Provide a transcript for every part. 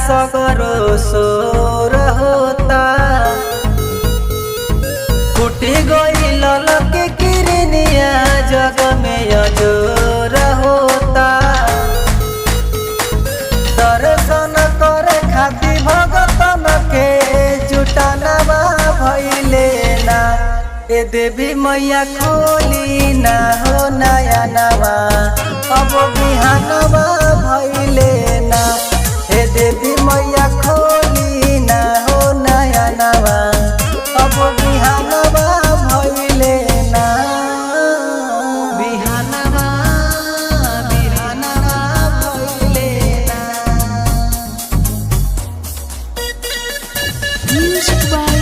सगरो सोर होता फूटी गई ललक किरनिया जग में अजोर होता दर्शन करे खातिर भगतन के जुटाना भइले ना ए देवी मैया खोली ना हो नया नवा अब बिहानवा भइले ना हे देवी मैया खोली ना हो नया नवा अब बिहानवा भइले ना बिहानवा भइले ना। Music by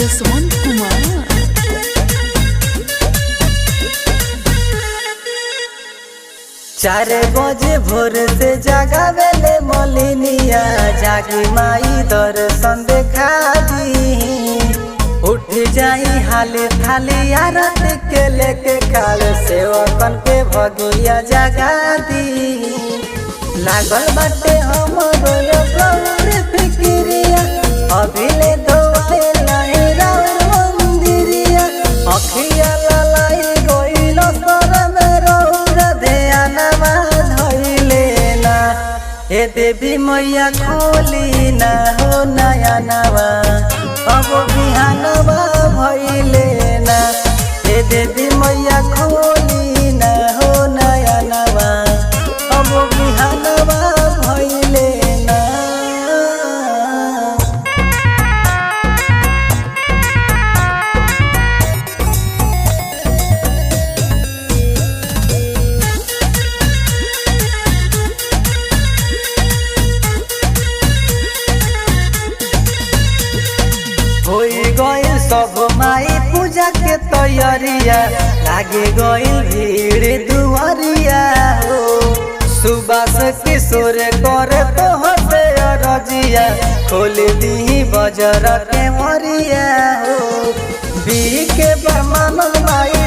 Jaswant Kumar। 4 बजे भोर से जगावेले मलिनिया जागी माई दर्शन देखा दी उठ जाई हाले थाली आरत के लेके काल सेवकन के भगिया जगा दी लागल बाटे हमरो गौर फिक्रिया अभिले धोए लाई राउर मंदिरिया अखिया ललाई गइल सर में रौर ध्यानवा धइले ना हे देवी मैया खोली ना हो नया नवा अब बिहानवा भइले ना हे देवी मैया खोली ना हो नया नवा अब बिहानवा भइले ना। होई गइल सब माई पूजा के तैयारिया लागे गइल भीड़ दुआरिया हो सुबह से किशोर करे तो हटे रजिया खोल दी बजर के मरिया हो बी के बरमान माई